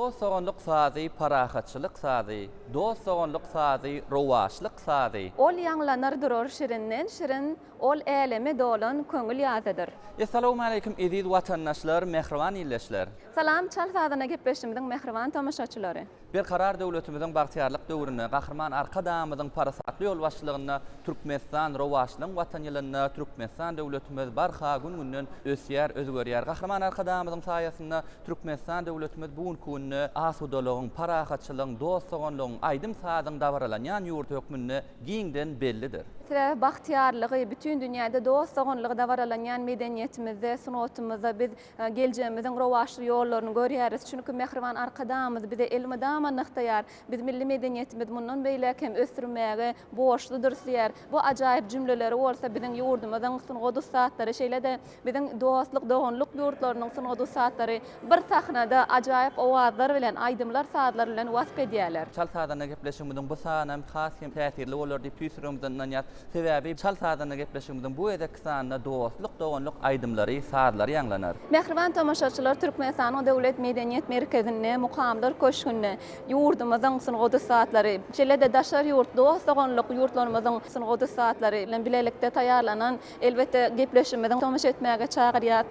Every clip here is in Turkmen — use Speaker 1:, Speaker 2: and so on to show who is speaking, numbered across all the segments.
Speaker 1: Dostogonluk sazy, parahatçylyk sazy, dostogonluk sazy, rowaşlyk sazy.
Speaker 2: Ol ýanglanar durur şirinden şirin, ol eleme dolan köngül ýazydyr.
Speaker 1: Assalamu alaykum aziz watandaşlar, mehriban illeşler.
Speaker 2: Salam, çal sadyna gepleşimiziň mehriban tamaşaçylary.
Speaker 1: Bir karar döwletimiziň bagtyarlyk döwrüne, gahryman arkadamyzyň parasatly ýol başlygyna, Türkmenistan rowaşlygyň watan ýylyna, Türkmenistan döwletimiz barha gün-günden ösýär, özgörýär. Gahryman arkadamyzyň saýasynda Türkmenistan döwletimiz bugun kunny asudalygyň, parahatçylygyň, doststogonlygyň, aýdym sadyň dawaranýan ýurt hökmünde giňden bellidir.
Speaker 2: Bahtiyarlığı bütün dünyada doststogonlygy dawaralanýan medeniýetimizde, sunatumyzda biz geljegimizin rowaşly ýollaryny görýäris. Çünki mehriban arkadamyz bize elmedama nyktaýar. Biz milli medeniýetimiz mundan beýle hem ösdürmäge borçludyr diýär. Bu ajaýyp jümleleri bolsa biziň ýurdumyzyň sunugy satlary şeýle-de biziň dostluk, dogonluk ýurtlarynyň sunugy satlary bir sahnada ajaýyp owazlar bilen, aýdymlar sadlar bilen wasp edýärler.
Speaker 1: Çal sadyna gepleşimiziň bu sanam has hem täsirli bolar diýip düşünýärmden sebäbi çal sadyna gepleşimiziň bu edek sanna dostluk, dogonluk aýdymlary, sadlary ýanglanar.
Speaker 2: Mehriban tamaşaçylar, Türkmenistanyň döwlet medeniýet merkezine, mukamlar köşküne, ýurdumyzyň sunugy satlary, şeýle-de daşar ýurt, doststogonluk ýurtlarymyzyň sunugy satlary bilen bilelikde taýýarlanan elbetde gepleşimiziň tamaşa etmäge çagyrýar.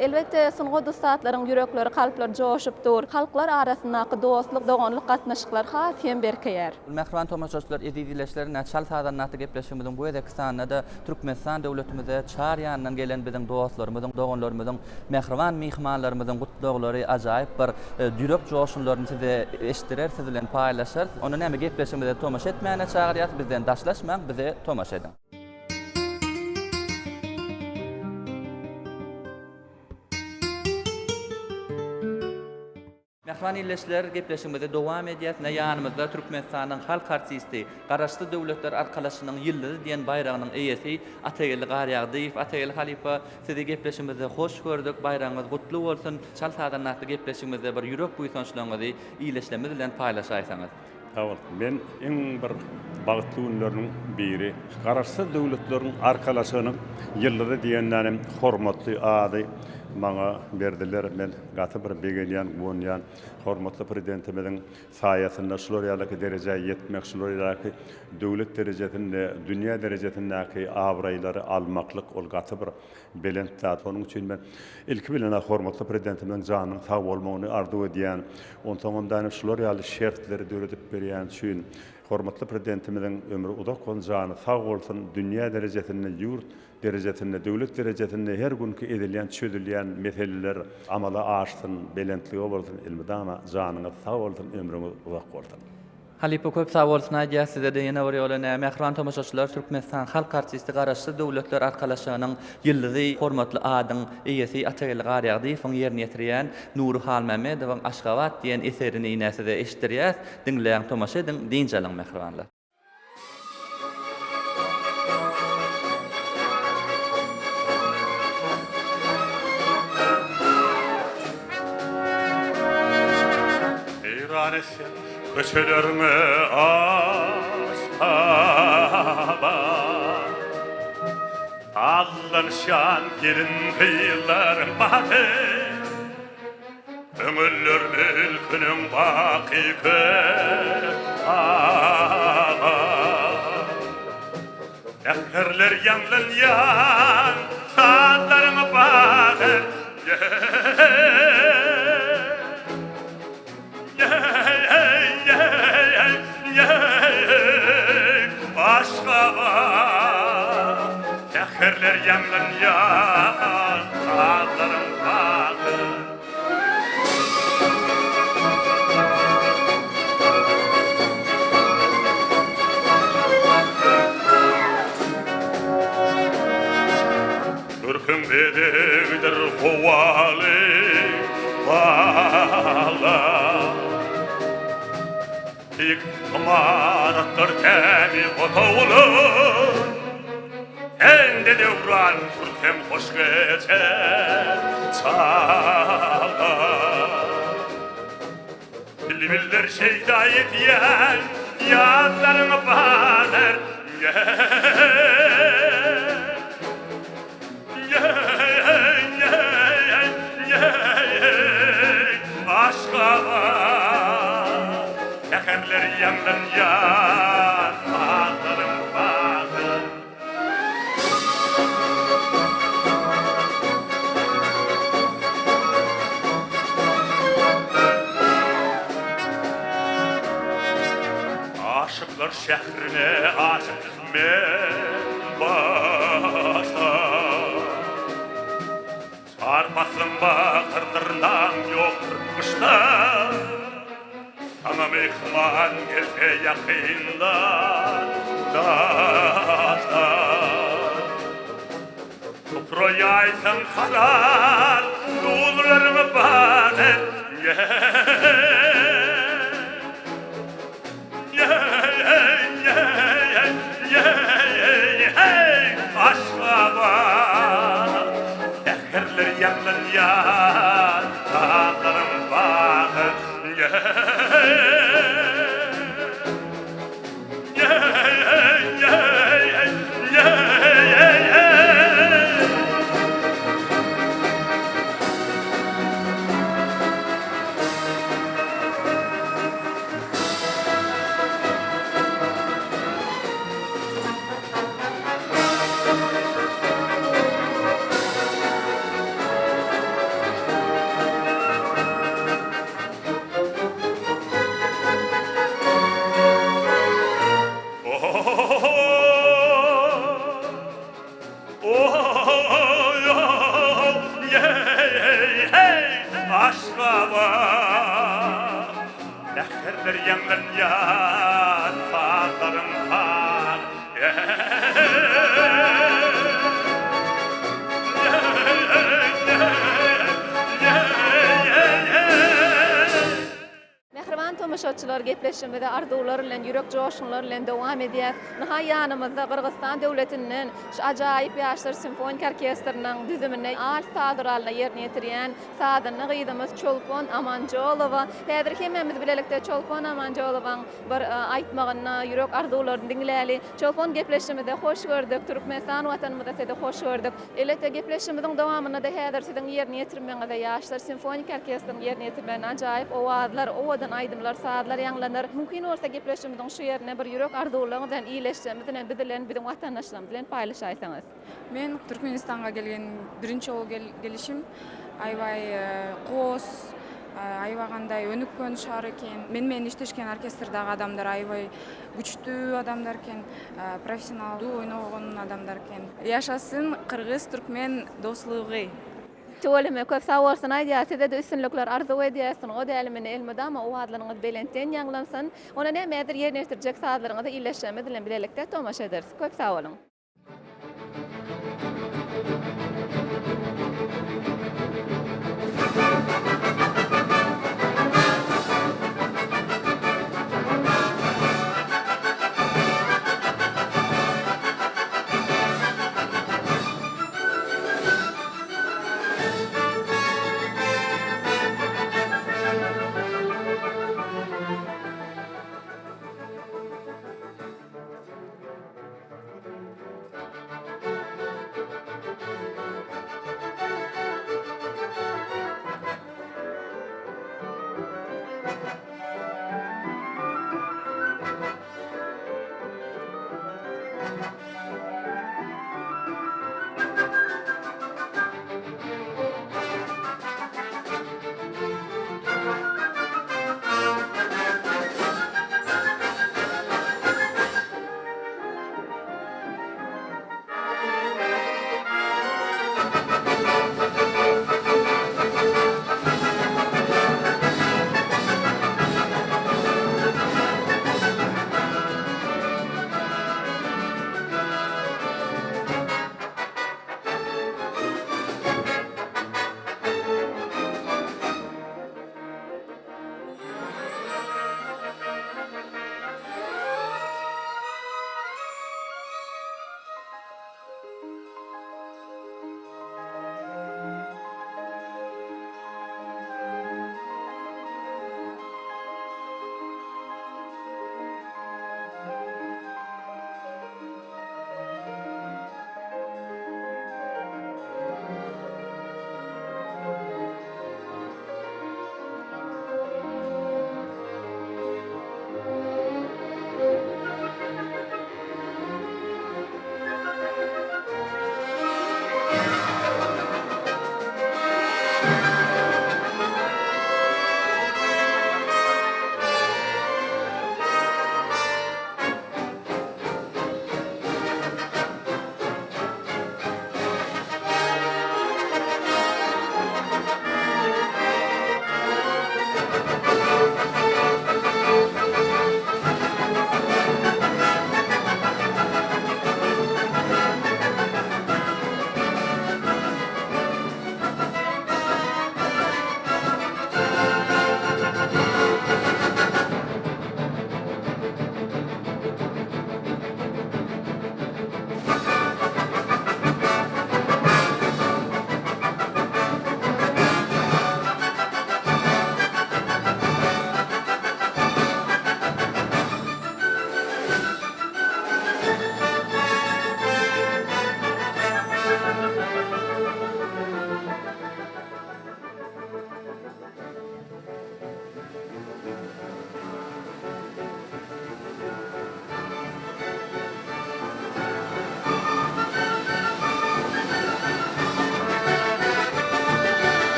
Speaker 2: Elbetde sunugy satlaryň ýürekleri, kalplar joşupdyr. Halklar arasyndaky dostluk, dogonluk gatnaşyklar has hem berkeýär.
Speaker 1: Mehriban tamaşaçylar, edizleşlerine çal sadyna gepleşimiziň bu edek sanada Türkmenistan döwletimize çar ýandan gelen biziň dostlarymyzyň, dogonlarymyzyň, mehriban mihmanlarymyzyň gutluklary ajaýyp bir ýürek joşunlaryny size eşdirer, siz bilen paýlaşar. Onu näme gepleşimizde tomaşa etmäne çagyrýar, bizden daşlaşmaň, bize tomaşa edin. Mehriban illeşler, gepleşimizde dowam edýär. Ýanymyzda Türkmenistanyň halk artisti, Garaşly Döwletler Arkalaşynyň ýyldyzy diýen bayragynyň eýesi Atagel Garýagdyýew, Atagel Halipa, sizi gepleşimizde hoş gördük. Bayragyňyz gutly bolsun. Çal sadyna gepleşimizde bir ýürek buýsançlaryňyzy iýleşlemiz bilen paýlaşaýsaňyz.
Speaker 3: Tamam. Men iň bir bagtly günleriň biri Garaşly Döwletleriň Arkalaşynyň ýyldyzy diýenlärim hormatly ady maňa berdiler. Men gaty bir begelýän, gonýan hormatly prezidentimiziň saýasynda şular ýalyky derejäge ýetmek, şular ýalyky döwlet derejesinde, dünýä derejesindäki awraýlary almaklyk ol gaty bir belent zat. Onuň üçin men ilki bilen hormatly prezidentimiziň janynyň sag bolmagyny arzu edýän, ondan şular ýaly şertleri döredip berýän üçin hormatly prezidentimiziň ömrü uzak bolsun, jany sag bolsun, dünýä derejesinde, ýurt derejesinde, döwlet derejesinde her günki edilýän, çözülýän meseleler amala aşsyn, belentligi bolsun, ilmidama janyňyz sag bolsun, ömrüňiz uzak bolsun.
Speaker 1: Halipa köp sag bolsun aýdýar, size de ýene bir ýola mehriban tamaşaçylar, Türkmenistan halk artisti Garaşly Döwletler Arkalaşynyň ýyldyzy hormatly adyň eýesi Atagel Garýagdyýewiň ýerine ýetirýän Nury Halmamedowyň Aşgabat diýen eserini ýene-de eşitdirýär. Dinleýän tamaşa edin, diňjeliň mehribanlar.
Speaker 3: Köçelerime aşkaba allanşan gelin kıyıların batı ömürler mülkünün baki köğaba Yakırlar yanlanyan saatlarımı batı Teherler yanlan yan, ağlarım bağlı. Türk'ün bedeğidir kovalı bağla. Dik amanattır temi otavulun Ende devran tursem hoş geçer çağla Bilbiller şeyda ediyen yazlarımı baner aşka var yandan yar sağlarım bağır. Aşıklar şehrine aşık men başta çarpasın bakırdırdan yokmuşta sana mehman gelse yakından daşta Kuproyaysın kalan yollarımı bana aşka bana seherler yandan yan sağlarım bana aşka var seherler yandan yan sağlarım var
Speaker 2: Mehriban tomaşaçylar gepleşmede arzuwlar bilen ýürek joşunlar bilen dowam edýär. Naha ýanymyzda Kyrgyzstan döwletinden şu ajaýyp ýaşlar simfonik orkestriniň düzümine alt sadralna ýerine ýetirýän sadyny gydymyz Çolpon Amanjolowa. Häzir hemmemiz bilelikde Çolpon Amanjolowaň bir aýtmagyna ýürek arzuwlaryny diňläli. Çolpon gepleşmede hoş gördük. Türkmenistan watanymyzda sede hoş gördük. Elete gepleşmediň dowamyna da häzir siziň ýerine ýetirmeňize ýaşlar simfonik orkestriniň ýerine ýetirmän ajaýyp owazlar, owadan aýdymlar, saatlar ýanglanar. Mümkin bolsa gepleşmediň şu ýerine bir ýürek arzuwlaryňyzdan iýleşmeden bilen biziň watandaşlarymyz bilen paýlaşaýsaňyz.
Speaker 4: Men Türkmenistanga gelgen birinci ol gelişim aýbay goz, aýbaganday önükön şahar eken. Men işleşken orkestrdagy adamlar aýbay güçlü adamlar eken, professional oýnagan adamlar eken. Ýaşasyn Kyrgyz-Türkmen dostlugy.
Speaker 2: Toleme köp sağ bolsun aýdýar, size de üstünlikler arzuw edýärsiň. O dälimini elmede ama o adlaryňyz belenten ýanglansyn. Ona nämedir ýerine ýetirjek saatlaryňyzy iýleşmedi bilen bilelikde tomaşa ederiz. Köp sağ bolun.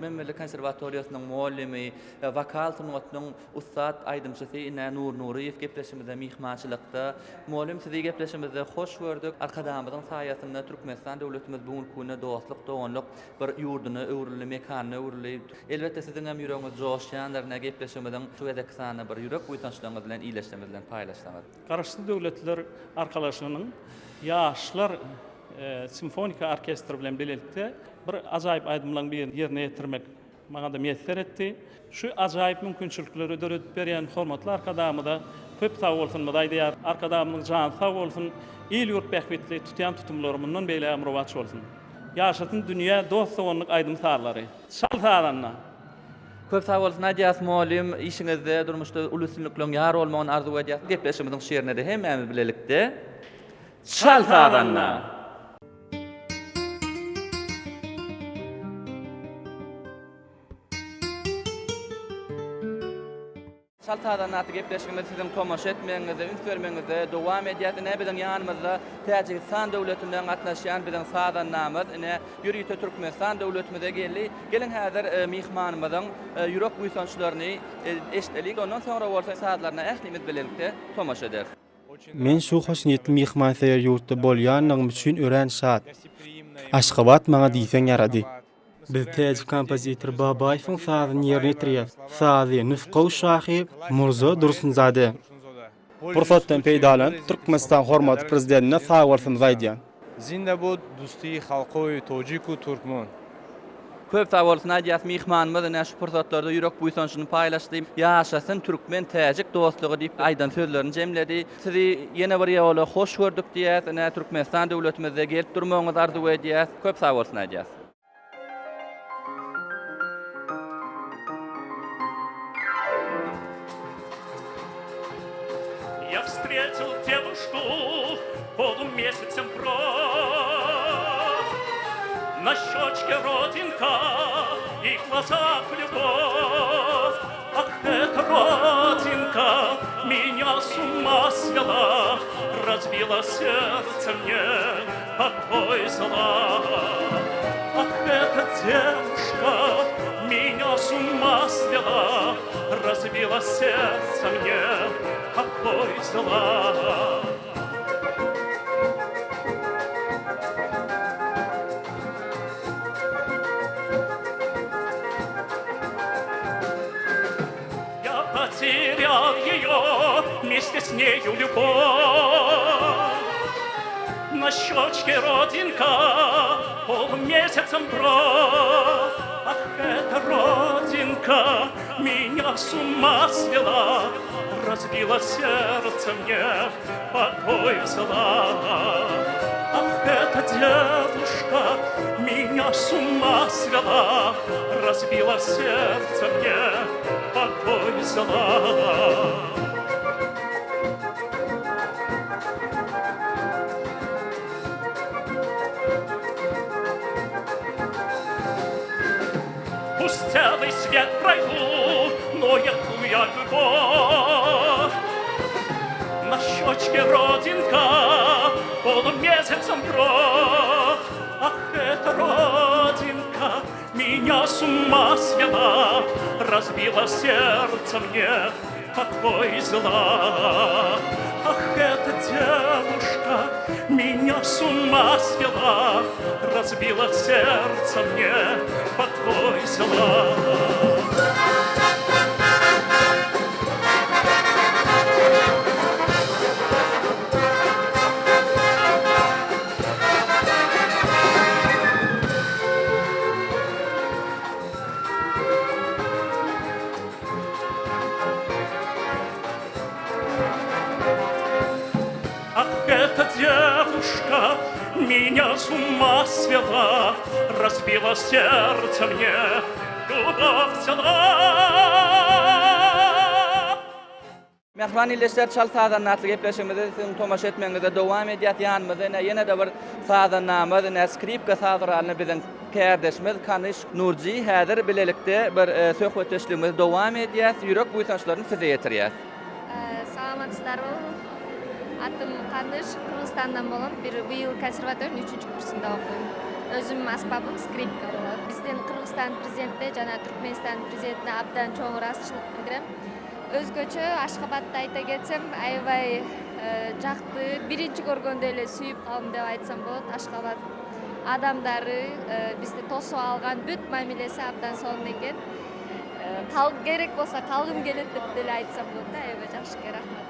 Speaker 1: Memeli Konservatoriýasynyň muallimi, vokal tynwatynyň ustad aýdymçysy Ine Nur Nuriýew gepleşimizde mihmançylykda. Muallim sizi gepleşimizde hoş gördük. Arkadamyzyň saýasynda Türkmenistan döwletimiz bugun güne dostlyk, doganlyk bir ýurduny, öwrüli mekanyny öwrüli. Elbetde siziň hem ýüregiňiz joşýandyr, näme gepleşimiziň şu edeksany bir ýürek uýtançlygyňyz bilen iýleşmemiz bilen paýlaşdyňyz.
Speaker 5: Garaşly döwletler arkalaşynyň ýaşlar simfonika orkestri bilen birlikde bir ajaýyp aýdymlaryň bir ýerine ýetirmek maňa da meýser etdi. Şu ajaýyp mümkinçilikleri ödüredip berýän hormatly arkadamyda köp sag bolsun diýär. Arkadamyň jany sag bolsun, il ýurt bähbetli tutýan tutumlarymyň beýle amrowaç bolsun. Ýaşatyn dünýä dost soňlyk aýdym sarlary. Şal salanna.
Speaker 1: Köp sag bolsun Najas muallim, işiňizde durmuşda ulusynlyklyň ýar bolmagyny arzu edýär. Gepleşimiziň şeýrine de hemmemiz bilelikde. Şal salanna. Şaltadan natı gepleşigimiz sizin tomaş etmeňize, üns bermeňize dowam edýär. Näme biziň ýanymyzda Täjikistan döwletinden gatnaşýan biziň sadanamyz, ine ýürüýte Türkmenistan döwletimize geldi. Gelin häzir mihmanymyzyň ýürek buýsançlaryny eşdelik. Ondan soňra bolsa saatlaryna ählimiz bilelikde tomaş eder.
Speaker 6: Men şu hoş niyetli mihman seýer ýurtda bolýanlygym üçin ören şat. Aşgabat maňa diýsen ýarady. Biz täze kompozitor Babaýewiň sazyny ýerine ýetirýär. Sazy Nusqaw şahy Murzo Dursunzade. Pursatdan peýdalanyp Türkmenistan hormatly prezidentine sag bolsun zaýdýan.
Speaker 7: Zinda bu dostuy halkoy Tojik u Türkmen.
Speaker 1: Köp sag bolsun Najas mihmanymyz näme şu pursatlarda ýürek buýsançyny paýlaşdy. Ýaşasyn türkmen täjik dostlugy diýip aýdan sözlerini jemledi. Sizi ýene bir ýola hoş gördük diýär. Näme Türkmenistan döwletimizde gelip durmagyňyzy arzu edýär. Köp sag bolsun Najas.
Speaker 5: Я встретил девушку полумесяцем прочь. На щечке родинка и глазах любовь. Ах, эта родинка меня с ума свела, разбила сердце мне, покой зла. Ах, эта девушка меня с ума свела, разбила сердце мне, покой зла. Я потерял ее, вместе с нею любовь. На щечке родинка, полумесяцем бровь. Ах, эта родинка меня с ума свела, разбила сердце мне, покой взяла. Ах, эта девушка меня с ума свела, разбила сердце мне, покой взяла. Пусть целый свет пройду, но якую любовь. На щечке родинка, полумесяцем кровь. Ах, эта родинка меня с ума свела, разбила сердце мне, покой зла. Ах, эта девушка меня с ума свела, разбила сердце мне, покой зла. Эта девушка меня с ума свела, разбила сердце мне, любовь взяла.
Speaker 1: Mehman illeşler çal sadanatly gepleşigimizde siziň tomaş etmeňize dowam edýär. Ýanymyzda ýene de bir sadanamyz, skripka sadyralyny biziň kärdeşimiz Kanyş Nurji häzir bilelikde bir söhbetleşigimiz dowam edýär. Ýürek buýsançlaryny size ýetirýär.
Speaker 8: Саламатсыздарбы? Атым Кanyş, Kırgızstandan bolan, bir bu ýyl konservatoriýanyň 3-nji kursynda okuyum. Özüm asbabım skripka bolar. Bizden Kırgızstan prezidentine jana Türkmenistan prezidentine abdan çoğun rastçılık bildirem. Özgöçö Aşgabatda ayta ketsem aybay jakty birinci görgöndө эле sүйүp kaldım деп айтсам болот. Aşgabat adamdары bizde tosup algan бүт мамилеси абдан сонун экен. Керек болса kalgym gelet деп деле айтсам болот да. Аябай жакшы экен, рахмат.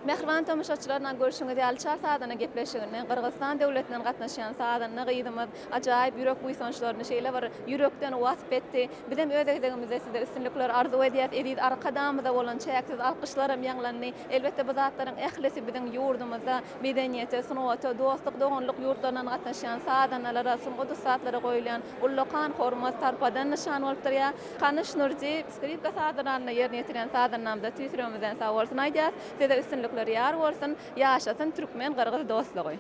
Speaker 2: Mehriban tamaşaçylarla görüşüňiz ýalyçar saadana gepleşigine Kırgızstan döwletinden gatnaşan saadana gyýdymyz ajaýyp ýürek buýsançlaryny şeýle bir yürekden wasp etdi. Bizim ödegdigimizde size üstünlikler arzu edýär edýid arkadamyzda bolan çäksiz alkışlarym ýaňlandy. Elbetde bu zatlaryň ählisi biziň ýurdumyzda medeniýete, sunowata, dostluk, doganlyk ýurtlarynyň gatnaşan saadanalara, sungudy saatlara goýulan ullukan hormat tarpadan nişan bolup durýar. Kanyş Nurji skripka saadalaryny ýerine ýetiren saadanamda tüýsüremizden sag bolsun aýdýar. Size üstünlikler ýar bolsun, ýaşasyn türkmen Kırgız dostlugy.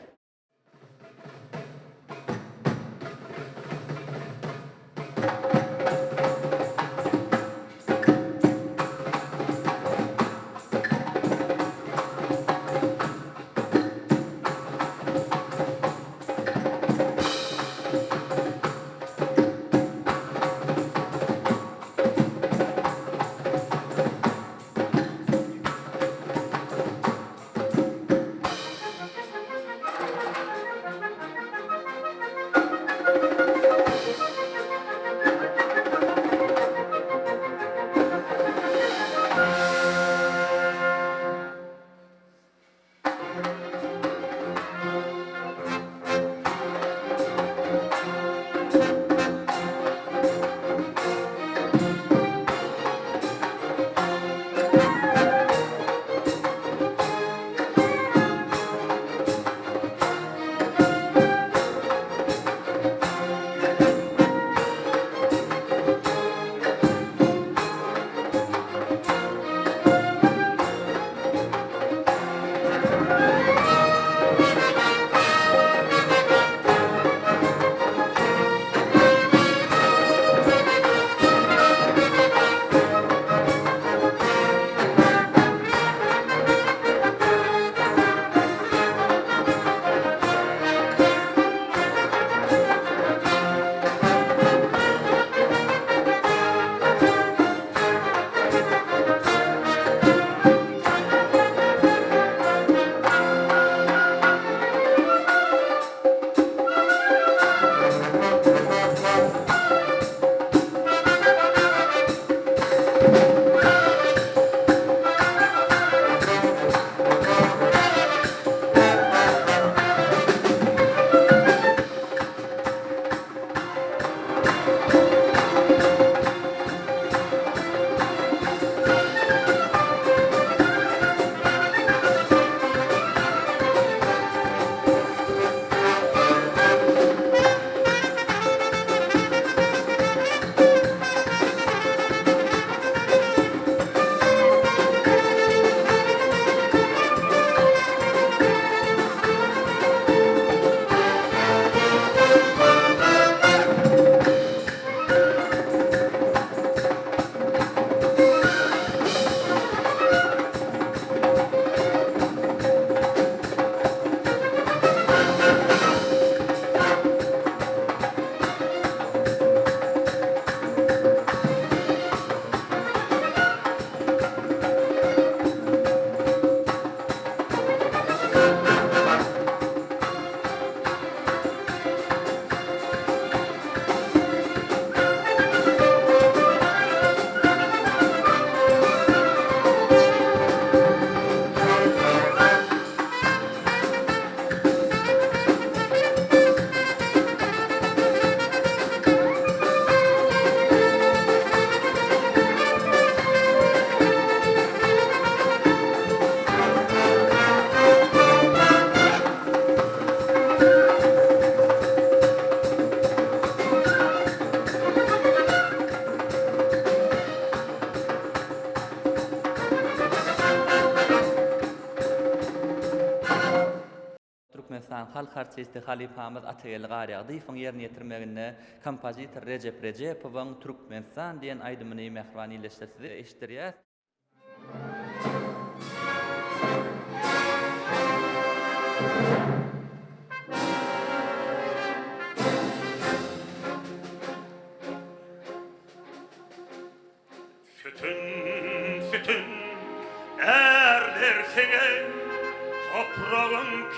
Speaker 1: halk artisti Halipamız Atayel Gariyagdy iň ýerine ýetirmeginde kompozitor Recep Recepowyň Türkmenistan diýen aýdymyny mehribaniyleşdirdi eşitdirýär.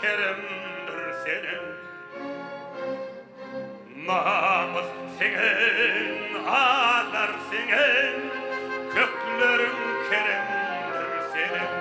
Speaker 3: keremdir senin. Namus senin, ağlar senin, köklerin keremdir senin.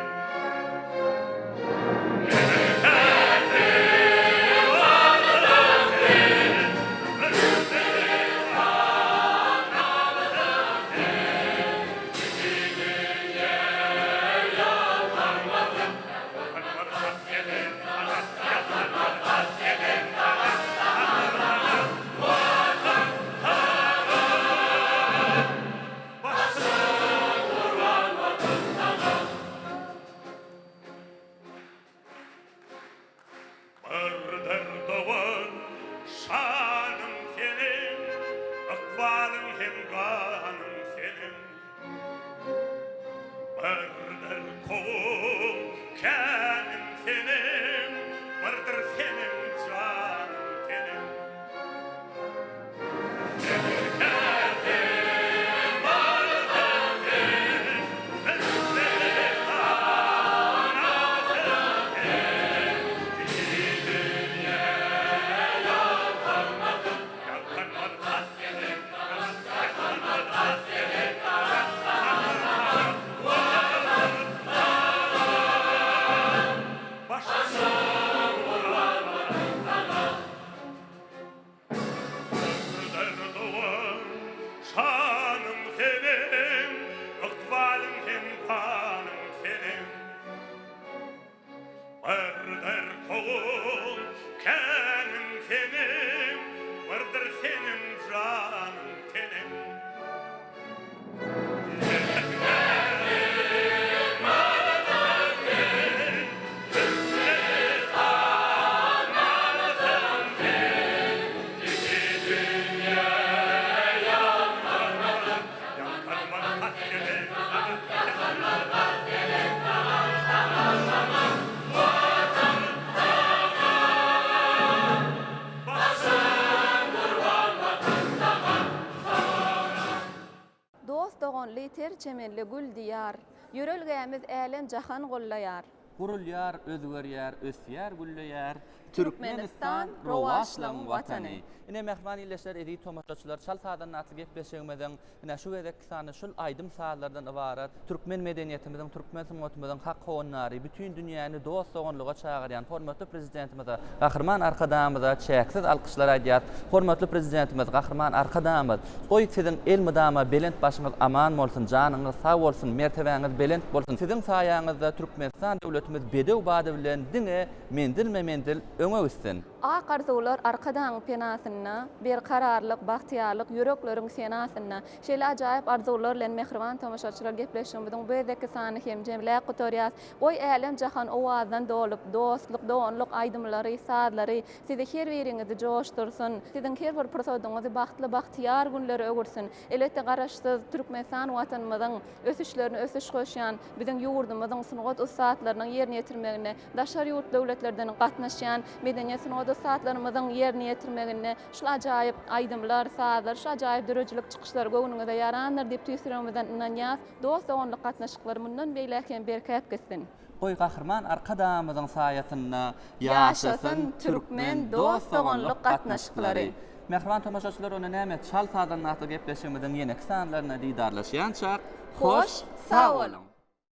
Speaker 2: Ter çemenli gül diyar, yörelgämiz älen jahan gollayar.
Speaker 1: Gurulýar, özgörýär, ösýär, güllýär. Türkmenistan rowaşlaň watany. Ine mehman illeşler edi tomaşaçylar çal sadan naty gepleşigimizden ine şu gedek sany şul aýdym saatlardan ibarat türkmen medeniýetimiziň, türkmen symmatymyzyň hak howunlary bütün dünýäni dost soňlyga çagyrýan hormatly prezidentimize Gahrman Arkadamyza çäksiz alkyşlar aýdýar. Hormatly prezidentimiz Gahrman Arkadamy, goý siziň el mydama belent başyňyz aman bolsun, janyňyz sag bolsun, mertebeňiz belent bolsun. Siziň saýaňyzda Türkmenistan döwletimiz bedew bady bilen diňe mendil öňe üstün.
Speaker 2: A arzular arkadan penasyna, bir kararlyk, bagtyarlyk, yürekleriň senasyna, şeýle ajaýyp arzular bilen mehriban tomaşaçylar gepleşýänmiziň bu edeki sany hem jemle qutoriýas, goý älen jahan owazdan dolup, dostluk, doňluk aýdymlary, saadlary sizi her biriňizi joşdursun, siziň her bir prosodyňyzy bagtly, bagtyar günleri ögürsin. Elbetde garaşsyz Türkmenistan watanymyzyň ösüşlerini ösüş goşýan, biziň ýurdumyzyň sunugat usatlarynyň ýerine ýetirmegine, daşary ýurt döwletlerden gatnaşýan medeniýet sunugat saatlarımızın yerini yetirmegine şu ajaýyp aýdymlar, saatlar, şu ajaýyp dörejlik çykyşlar göwnüňizde ýarandyr diýip tüýsüregimizden inanýas. Dost oňlyk gatnaşyklary mundan beýleken berkäp geçsin.
Speaker 1: Goý Gahrman Arkadamyzyň saýatynda ýaşasyn türkmen dost oňlyk gatnaşyklary. Mehriban tomaşaçylar ona näme çal sadan naty gepleşigimizden ýene sanlaryna diýdarlaşýançak. Hoş, sag bolun.